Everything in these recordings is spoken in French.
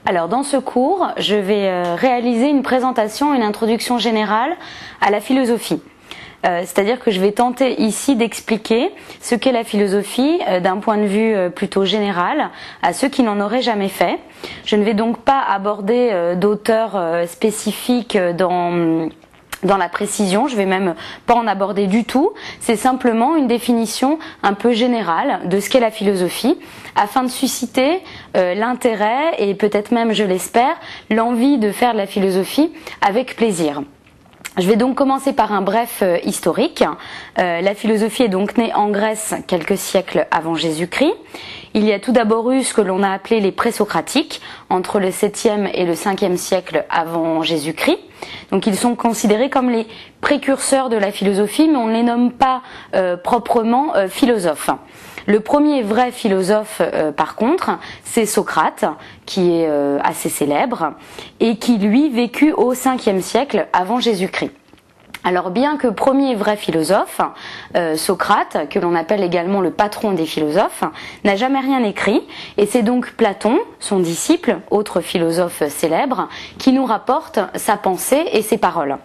Alors dans ce cours, je vais réaliser une présentation, une introduction générale à la philosophie. C'est-à-dire que je vais tenter ici d'expliquer ce qu'est la philosophie d'un point de vue plutôt général à ceux qui n'en auraient jamais fait. Je ne vais donc pas aborder d'auteurs spécifiques dans la précision, je vais même pas en aborder du tout. C'est simplement une définition un peu générale de ce qu'est la philosophie, afin de susciter l'intérêt et peut-être même, je l'espère, l'envie de faire de la philosophie avec plaisir. Je vais donc commencer par un bref historique. La philosophie est donc née en Grèce quelques siècles avant Jésus-Christ. Il y a tout d'abord eu ce que l'on a appelé les présocratiques, entre le 7e et le 5e siècle avant Jésus-Christ. Donc ils sont considérés comme les précurseurs de la philosophie, mais on ne les nomme pas proprement philosophes. Le premier vrai philosophe, par contre, c'est Socrate, qui est assez célèbre, et qui, lui, vécut au 5e siècle avant Jésus-Christ. Alors bien que premier vrai philosophe, Socrate, que l'on appelle également le patron des philosophes, n'a jamais rien écrit, et c'est donc Platon, son disciple, autre philosophe célèbre, qui nous rapporte sa pensée et ses paroles.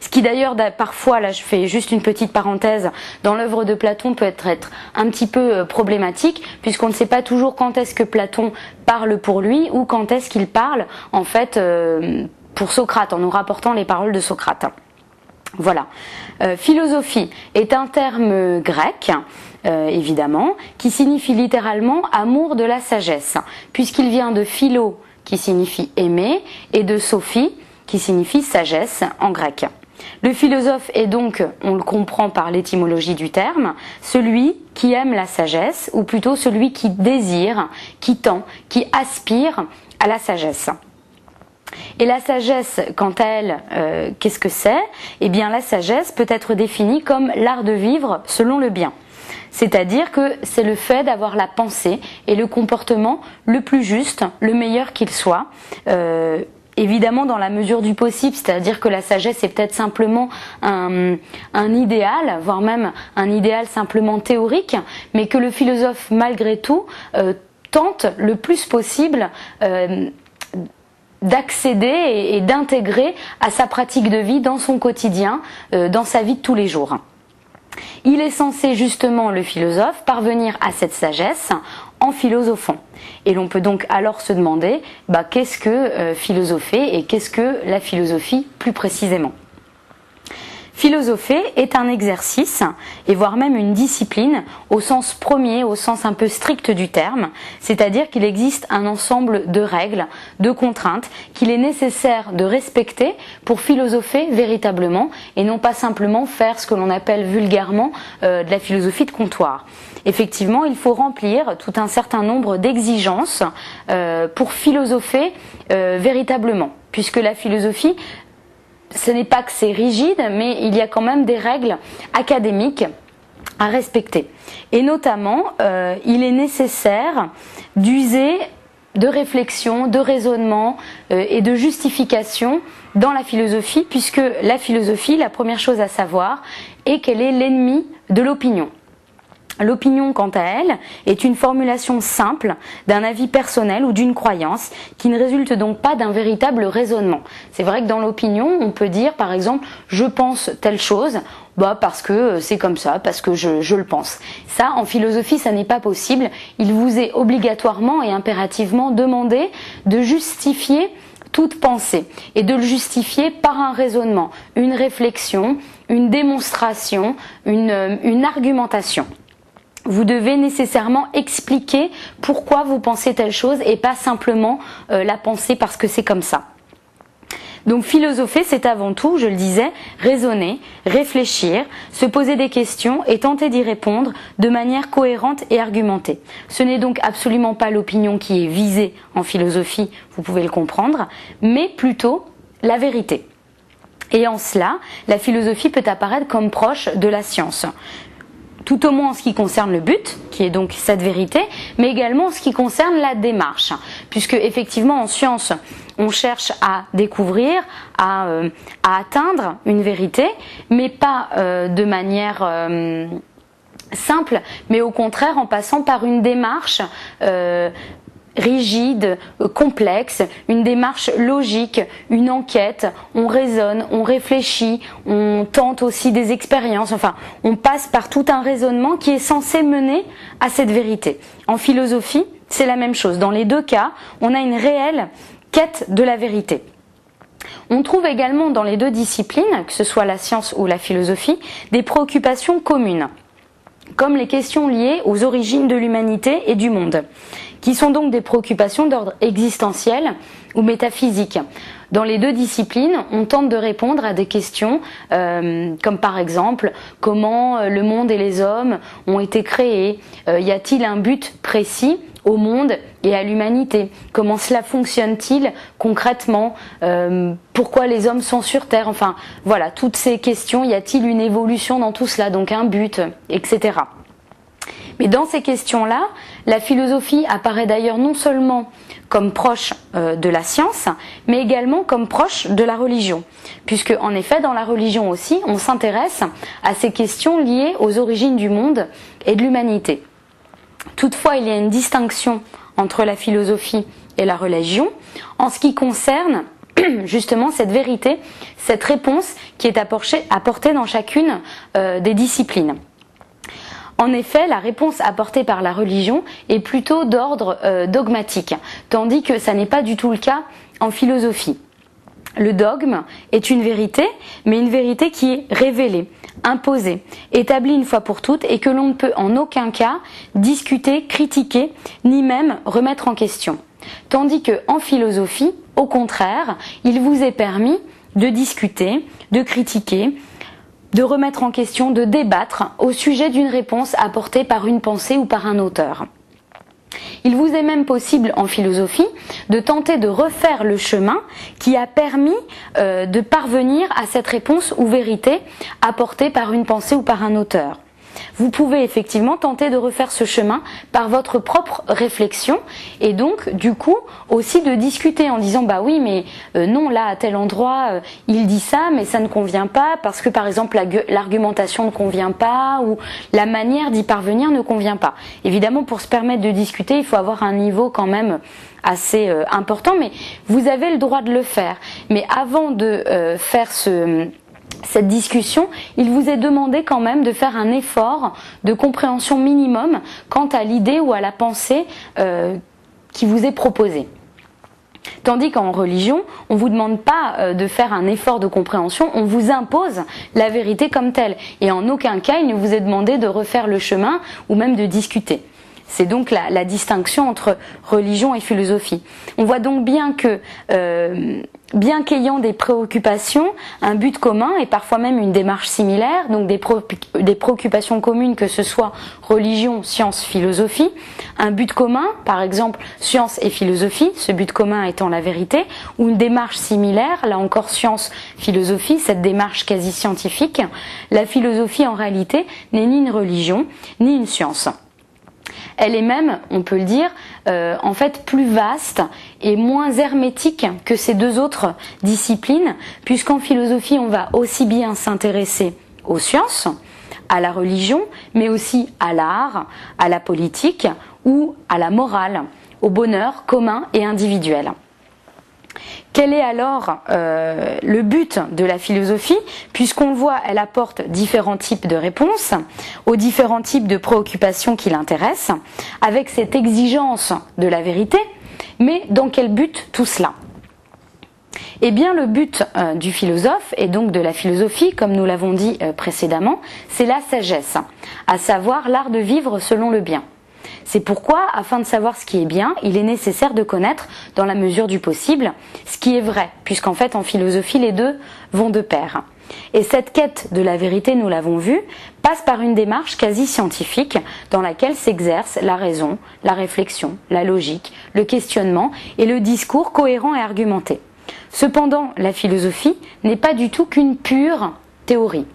Ce qui d'ailleurs parfois, là je fais juste une petite parenthèse, dans l'œuvre de Platon peut être un petit peu problématique, puisqu'on ne sait pas toujours quand est-ce que Platon parle pour lui ou quand est-ce qu'il parle en fait pour Socrate, en nous rapportant les paroles de Socrate. Voilà. Philosophie est un terme grec, évidemment, qui signifie littéralement amour de la sagesse, puisqu'il vient de philo, qui signifie aimer, et de sophie, qui signifie sagesse en grec. Le philosophe est donc, on le comprend par l'étymologie du terme, celui qui aime la sagesse, ou plutôt celui qui désire, qui tend, qui aspire à la sagesse. Et la sagesse, quant à elle, qu'est-ce que c'est ? Eh bien, la sagesse peut être définie comme l'art de vivre selon le bien. C'est-à-dire que c'est le fait d'avoir la pensée et le comportement le plus juste, le meilleur qu'il soit, évidemment dans la mesure du possible, c'est-à-dire que la sagesse est peut-être simplement un idéal, voire même un idéal simplement théorique, mais que le philosophe, malgré tout, tente le plus possible d'accéder et d'intégrer à sa pratique de vie dans son quotidien, dans sa vie de tous les jours. Il est censé justement, le philosophe, parvenir à cette sagesse en philosophant. Et l'on peut donc alors se demander qu'est-ce que philosopher et qu'est-ce que la philosophie plus précisément. Philosopher est un exercice, et voire même une discipline, au sens premier, au sens un peu strict du terme, c'est-à-dire qu'il existe un ensemble de règles, de contraintes, qu'il est nécessaire de respecter pour philosopher véritablement, et non pas simplement faire ce que l'on appelle vulgairement de la philosophie de comptoir. Effectivement, il faut remplir tout un certain nombre d'exigences pour philosopher véritablement, puisque la philosophie, ce n'est pas que c'est rigide, mais il y a quand même des règles académiques à respecter. Et notamment, il est nécessaire d'user de réflexion, de raisonnement et de justification dans la philosophie, puisque la philosophie, la première chose à savoir, est qu'elle est l'ennemi de l'opinion. L'opinion, quant à elle, est une formulation simple d'un avis personnel ou d'une croyance qui ne résulte donc pas d'un véritable raisonnement. C'est vrai que dans l'opinion, on peut dire par exemple « je pense telle chose », parce que c'est comme ça, parce que je le pense. Ça, en philosophie, ça n'est pas possible. Il vous est obligatoirement et impérativement demandé de justifier toute pensée et de le justifier par un raisonnement, une réflexion, une démonstration, une argumentation. Vous devez nécessairement expliquer pourquoi vous pensez telle chose et pas simplement la penser parce que c'est comme ça. Donc philosopher, c'est avant tout, je le disais, raisonner, réfléchir, se poser des questions et tenter d'y répondre de manière cohérente et argumentée. Ce n'est donc absolument pas l'opinion qui est visée en philosophie, vous pouvez le comprendre, mais plutôt la vérité. Et en cela, la philosophie peut apparaître comme proche de la science. Tout au moins en ce qui concerne le but, qui est donc cette vérité, mais également en ce qui concerne la démarche, puisque effectivement en science, on cherche à découvrir, à atteindre une vérité, mais pas de manière simple, mais au contraire en passant par une démarche rigide, complexe, une démarche logique, une enquête, on raisonne, on réfléchit, on tente aussi des expériences, enfin on passe par tout un raisonnement qui est censé mener à cette vérité. En philosophie, c'est la même chose. Dans les deux cas, on a une réelle quête de la vérité. On trouve également dans les deux disciplines, que ce soit la science ou la philosophie, des préoccupations communes, comme les questions liées aux origines de l'humanité et du monde, qui sont donc des préoccupations d'ordre existentiel ou métaphysique. Dans les deux disciplines, on tente de répondre à des questions comme par exemple comment le monde et les hommes ont été créés, y a-t-il un but précis au monde et à l'humanité? Comment cela fonctionne-t-il concrètement? Pourquoi les hommes sont sur Terre? Enfin, voilà, toutes ces questions. Y a-t-il une évolution dans tout cela? Donc un but, etc. Mais dans ces questions-là, la philosophie apparaît d'ailleurs non seulement comme proche de la science, mais également comme proche de la religion. Puisque, en effet, dans la religion aussi, on s'intéresse à ces questions liées aux origines du monde et de l'humanité. Toutefois, il y a une distinction entre la philosophie et la religion en ce qui concerne justement cette vérité, cette réponse qui est apportée dans chacune des disciplines. En effet, la réponse apportée par la religion est plutôt d'ordre dogmatique, tandis que ça n'est pas du tout le cas en philosophie. Le dogme est une vérité, mais une vérité qui est révélée, imposée, établie une fois pour toutes et que l'on ne peut en aucun cas discuter, critiquer, ni même remettre en question. Tandis que en philosophie, au contraire, il vous est permis de discuter, de critiquer, de remettre en question, de débattre au sujet d'une réponse apportée par une pensée ou par un auteur. Il vous est même possible en philosophie de tenter de refaire le chemin qui a permis de parvenir à cette réponse ou vérité apportée par une pensée ou par un auteur. Vous pouvez effectivement tenter de refaire ce chemin par votre propre réflexion et donc du coup aussi de discuter en disant bah oui mais non là à tel endroit il dit ça mais ça ne convient pas parce que par exemple l'argumentation ne convient pas ou la manière d'y parvenir ne convient pas. Évidemment pour se permettre de discuter il faut avoir un niveau quand même assez important mais vous avez le droit de le faire. Mais avant de faire cette discussion, il vous est demandé quand même de faire un effort de compréhension minimum quant à l'idée ou à la pensée qui vous est proposée. Tandis qu'en religion, on ne vous demande pas de faire un effort de compréhension, on vous impose la vérité comme telle. Et en aucun cas, il ne vous est demandé de refaire le chemin ou même de discuter. C'est donc la distinction entre religion et philosophie. On voit donc bien que, bien qu'ayant des préoccupations, un but commun et parfois même une démarche similaire, donc des préoccupations communes que ce soit religion, science, philosophie, un but commun, par exemple science et philosophie, ce but commun étant la vérité, ou une démarche similaire, là encore science, philosophie, cette démarche quasi scientifique, la philosophie en réalité n'est ni une religion, ni une science. Elle est même, on peut le dire, en fait plus vaste et moins hermétique que ces deux autres disciplines, puisqu'en philosophie on va aussi bien s'intéresser aux sciences, à la religion, mais aussi à l'art, à la politique ou à la morale, au bonheur commun et individuel. Quel est alors le but de la philosophie? Puisqu'on le voit, elle apporte différents types de réponses aux différents types de préoccupations qui l'intéressent, avec cette exigence de la vérité, mais dans quel but tout cela? Eh bien, le but du philosophe, et donc de la philosophie, comme nous l'avons dit précédemment, c'est la sagesse, à savoir l'art de vivre selon le bien. C'est pourquoi, afin de savoir ce qui est bien, il est nécessaire de connaître, dans la mesure du possible, ce qui est vrai, puisqu'en fait, en philosophie, les deux vont de pair. Et cette quête de la vérité, nous l'avons vu, passe par une démarche quasi scientifique dans laquelle s'exerce la raison, la réflexion, la logique, le questionnement et le discours cohérent et argumenté. Cependant, la philosophie n'est pas du tout qu'une pure théorie.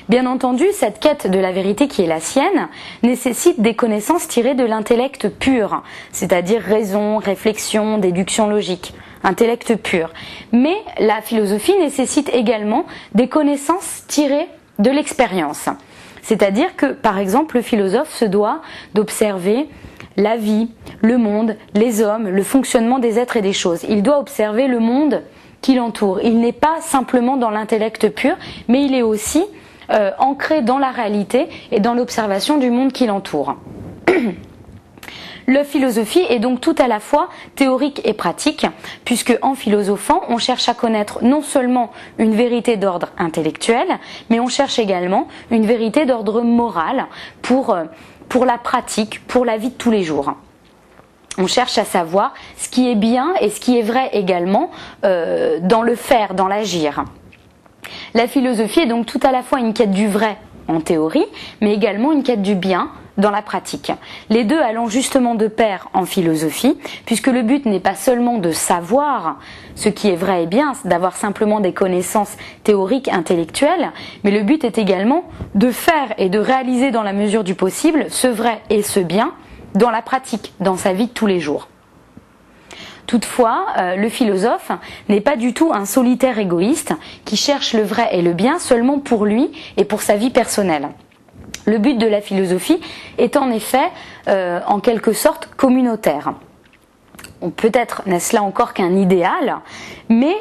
Bien entendu, cette quête de la vérité qui est la sienne nécessite des connaissances tirées de l'intellect pur, c'est-à-dire raison, réflexion, déduction logique, intellect pur. Mais la philosophie nécessite également des connaissances tirées de l'expérience. C'est-à-dire que, par exemple, le philosophe se doit d'observer la vie, le monde, les hommes, le fonctionnement des êtres et des choses. Il doit observer le monde qui l'entoure. Il n'est pas simplement dans l'intellect pur, mais il est aussi ancré dans la réalité et dans l'observation du monde qui l'entoure. La philosophie est donc tout à la fois théorique et pratique, puisque en philosophant, on cherche à connaître non seulement une vérité d'ordre intellectuel, mais on cherche également une vérité d'ordre moral pour la pratique, pour la vie de tous les jours. On cherche à savoir ce qui est bien et ce qui est vrai également dans le faire, dans l'agir. La philosophie est donc tout à la fois une quête du vrai en théorie, mais également une quête du bien dans la pratique. Les deux allant justement de pair en philosophie, puisque le but n'est pas seulement de savoir ce qui est vrai et bien, d'avoir simplement des connaissances théoriques, intellectuelles, mais le but est également de faire et de réaliser dans la mesure du possible ce vrai et ce bien dans la pratique, dans sa vie de tous les jours. Toutefois, le philosophe n'est pas du tout un solitaire égoïste qui cherche le vrai et le bien seulement pour lui et pour sa vie personnelle. Le but de la philosophie est en effet, en quelque sorte, communautaire. Peut-être n'est-ce là encore qu'un idéal, mais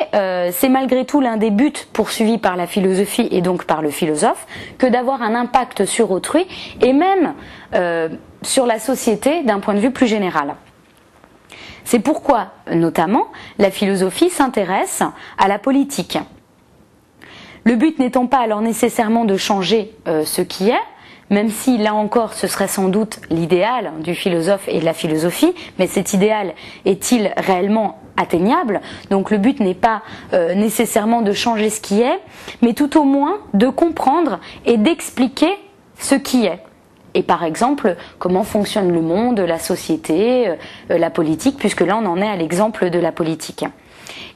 c'est malgré tout l'un des buts poursuivis par la philosophie et donc par le philosophe que d'avoir un impact sur autrui et même sur la société d'un point de vue plus général. C'est pourquoi, notamment, la philosophie s'intéresse à la politique. Le but n'étant pas alors nécessairement de changer ce qui est, même si là encore ce serait sans doute l'idéal du philosophe et de la philosophie, mais cet idéal est-il réellement atteignable? Donc le but n'est pas nécessairement de changer ce qui est, mais tout au moins de comprendre et d'expliquer ce qui est. Et par exemple, comment fonctionne le monde, la société, la politique, puisque là on en est à l'exemple de la politique.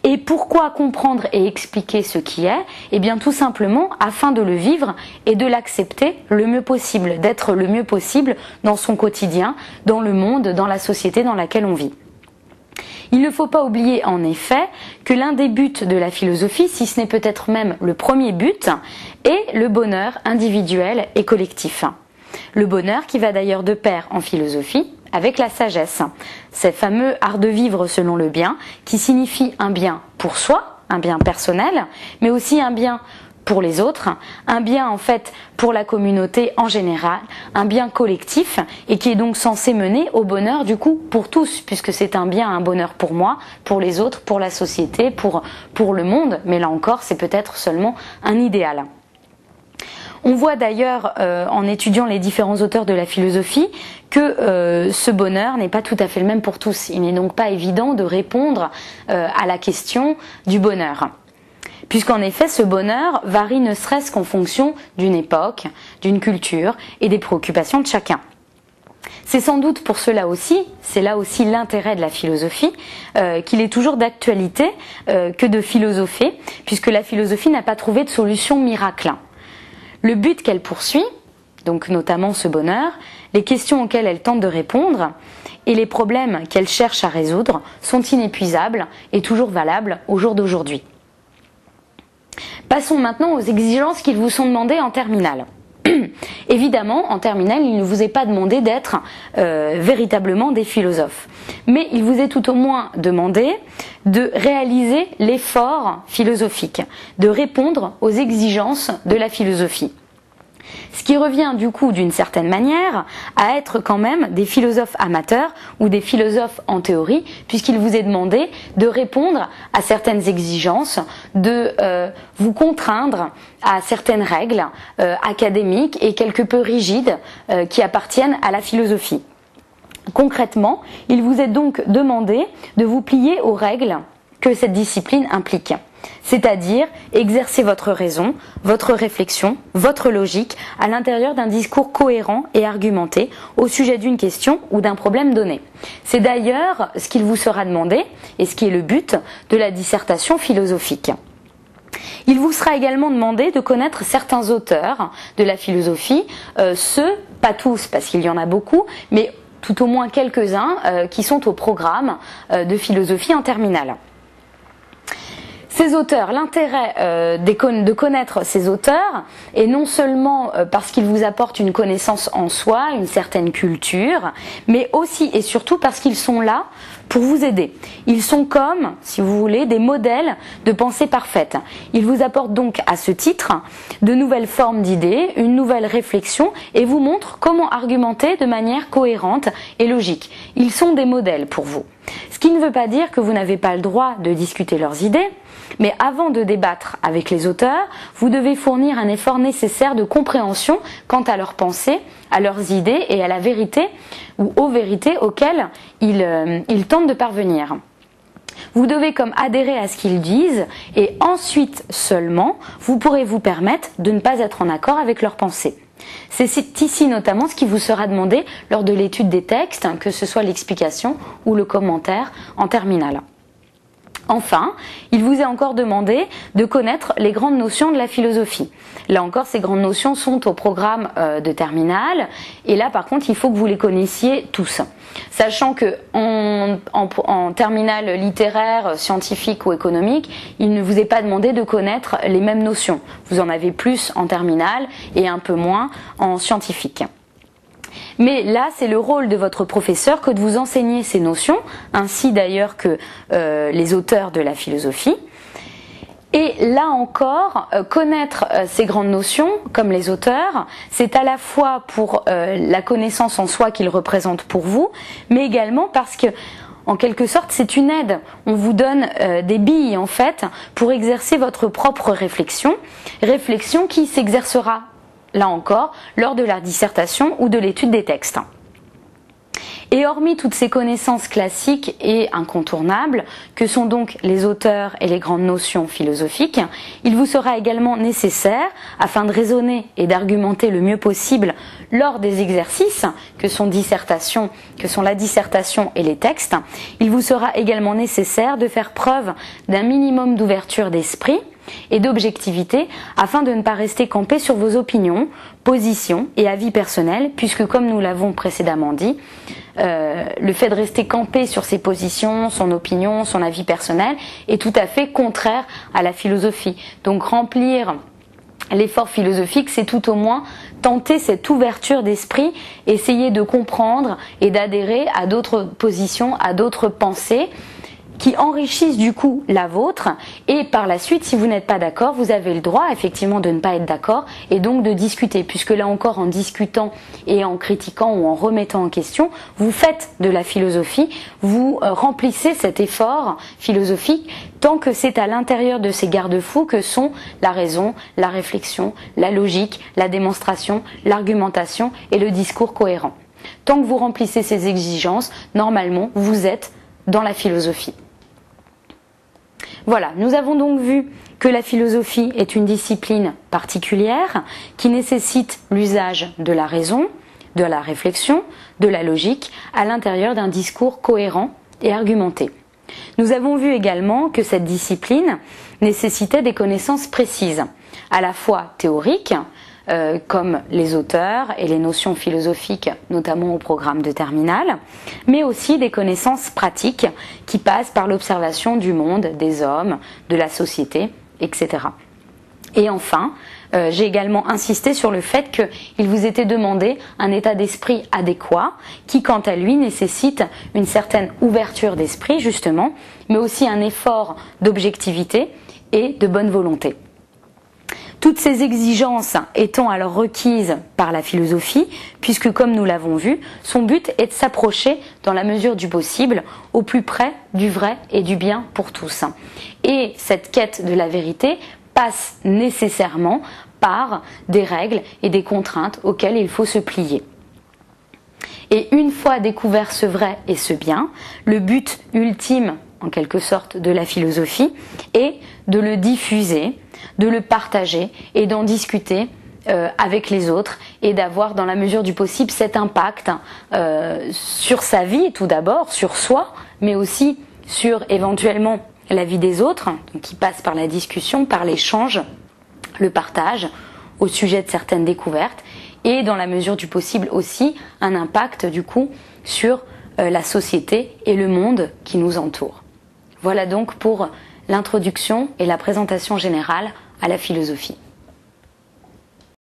Et pourquoi comprendre et expliquer ce qui est? Eh bien tout simplement afin de le vivre et de l'accepter le mieux possible, d'être le mieux possible dans son quotidien, dans le monde, dans la société dans laquelle on vit. Il ne faut pas oublier en effet que l'un des buts de la philosophie, si ce n'est peut-être même le premier but, est le bonheur individuel et collectif. Le bonheur qui va d'ailleurs de pair en philosophie avec la sagesse. Ces fameux art de vivre selon le bien, qui signifie un bien pour soi, un bien personnel, mais aussi un bien pour les autres, un bien en fait pour la communauté en général, un bien collectif et qui est donc censé mener au bonheur du coup pour tous, puisque c'est un bien, un bonheur pour moi, pour les autres, pour la société, pour le monde, mais là encore c'est peut-être seulement un idéal. On voit d'ailleurs en étudiant les différents auteurs de la philosophie que ce bonheur n'est pas tout à fait le même pour tous. Il n'est donc pas évident de répondre à la question du bonheur. Puisqu'en effet ce bonheur varie ne serait-ce qu'en fonction d'une époque, d'une culture et des préoccupations de chacun. C'est sans doute pour cela aussi, c'est là aussi l'intérêt de la philosophie, qu'il est toujours d'actualité que de philosopher, puisque la philosophie n'a pas trouvé de solution miracle. Le but qu'elle poursuit, donc notamment ce bonheur, les questions auxquelles elle tente de répondre et les problèmes qu'elle cherche à résoudre sont inépuisables et toujours valables au jour d'aujourd'hui. Passons maintenant aux exigences qui vous sont demandées en terminale. Évidemment, en terminale, il ne vous est pas demandé d'être véritablement des philosophes. Mais il vous est tout au moins demandé de réaliser l'effort philosophique, de répondre aux exigences de la philosophie. Ce qui revient du coup d'une certaine manière à être quand même des philosophes amateurs ou des philosophes en théorie, puisqu'il vous est demandé de répondre à certaines exigences, de vous contraindre à certaines règles académiques et quelque peu rigides qui appartiennent à la philosophie. Concrètement, il vous est donc demandé de vous plier aux règles que cette discipline implique. C'est-à-dire exercer votre raison, votre réflexion, votre logique à l'intérieur d'un discours cohérent et argumenté au sujet d'une question ou d'un problème donné. C'est d'ailleurs ce qu'il vous sera demandé et ce qui est le but de la dissertation philosophique. Il vous sera également demandé de connaître certains auteurs de la philosophie, ceux, pas tous parce qu'il y en a beaucoup, mais tout au moins quelques-uns qui sont au programme de philosophie en terminale. Ces auteurs, l'intérêt de connaître ces auteurs est non seulement parce qu'ils vous apportent une connaissance en soi, une certaine culture, mais aussi et surtout parce qu'ils sont là pour vous aider. Ils sont comme, si vous voulez, des modèles de pensée parfaite. Ils vous apportent donc à ce titre de nouvelles formes d'idées, une nouvelle réflexion et vous montrent comment argumenter de manière cohérente et logique. Ils sont des modèles pour vous. Ce qui ne veut pas dire que vous n'avez pas le droit de discuter leurs idées, mais avant de débattre avec les auteurs, vous devez fournir un effort nécessaire de compréhension quant à leurs pensées, à leurs idées et à la vérité ou aux vérités auxquelles ils tentent de parvenir. Vous devez comme adhérer à ce qu'ils disent et ensuite seulement vous pourrez vous permettre de ne pas être en accord avec leurs pensées. C'est ici notamment ce qui vous sera demandé lors de l'étude des textes, que ce soit l'explication ou le commentaire en terminale. Enfin, il vous est encore demandé de connaître les grandes notions de la philosophie. Là encore, ces grandes notions sont au programme de terminale et là par contre, il faut que vous les connaissiez tous. Sachant que en terminale littéraire, scientifique ou économique, il ne vous est pas demandé de connaître les mêmes notions. Vous en avez plus en terminale et un peu moins en scientifique. Mais là, c'est le rôle de votre professeur que de vous enseigner ces notions, ainsi d'ailleurs que les auteurs de la philosophie. Et là encore, connaître ces grandes notions, comme les auteurs, c'est à la fois pour la connaissance en soi qu'ils représentent pour vous, mais également parce que, en quelque sorte, c'est une aide. On vous donne des billes, en fait, pour exercer votre propre réflexion qui s'exercera là encore, lors de la dissertation ou de l'étude des textes. Et hormis toutes ces connaissances classiques et incontournables, que sont donc les auteurs et les grandes notions philosophiques, il vous sera également nécessaire, afin de raisonner et d'argumenter le mieux possible lors des exercices, que sont la dissertation et les textes, il vous sera également nécessaire de faire preuve d'un minimum d'ouverture d'esprit, et d'objectivité afin de ne pas rester campé sur vos opinions, positions et avis personnels, puisque comme nous l'avons précédemment dit, le fait de rester campé sur ses positions, son opinion, son avis personnel est tout à fait contraire à la philosophie. Donc remplir l'effort philosophique, c'est tout au moins tenter cette ouverture d'esprit, essayer de comprendre et d'adhérer à d'autres positions, à d'autres pensées, qui enrichissent du coup la vôtre et par la suite, si vous n'êtes pas d'accord, vous avez le droit effectivement de ne pas être d'accord et donc de discuter, puisque là encore en discutant et en critiquant ou en remettant en question, vous faites de la philosophie, vous remplissez cet effort philosophique tant que c'est à l'intérieur de ces garde-fous que sont la raison, la réflexion, la logique, la démonstration, l'argumentation et le discours cohérent. Tant que vous remplissez ces exigences, normalement, vous êtes dans la philosophie. Voilà, nous avons donc vu que la philosophie est une discipline particulière qui nécessite l'usage de la raison, de la réflexion, de la logique à l'intérieur d'un discours cohérent et argumenté. Nous avons vu également que cette discipline nécessitait des connaissances précises, à la fois théoriques, comme les auteurs et les notions philosophiques, notamment au programme de terminale, mais aussi des connaissances pratiques qui passent par l'observation du monde, des hommes, de la société, etc. Et enfin, j'ai également insisté sur le fait qu'il vous était demandé un état d'esprit adéquat qui, quant à lui, nécessite une certaine ouverture d'esprit, justement, mais aussi un effort d'objectivité et de bonne volonté. Toutes ces exigences étant alors requises par la philosophie, puisque comme nous l'avons vu, son but est de s'approcher dans la mesure du possible au plus près du vrai et du bien pour tous. Et cette quête de la vérité passe nécessairement par des règles et des contraintes auxquelles il faut se plier. Et une fois découvert ce vrai et ce bien, le but ultime, en quelque sorte, de la philosophie est de le diffuser, de le partager et d'en discuter avec les autres et d'avoir dans la mesure du possible cet impact sur sa vie tout d'abord, sur soi, mais aussi sur éventuellement la vie des autres, qui passe par la discussion, par l'échange, le partage au sujet de certaines découvertes et dans la mesure du possible aussi un impact du coup sur la société et le monde qui nous entoure. Voilà donc pour l'introduction et la présentation générale à la philosophie.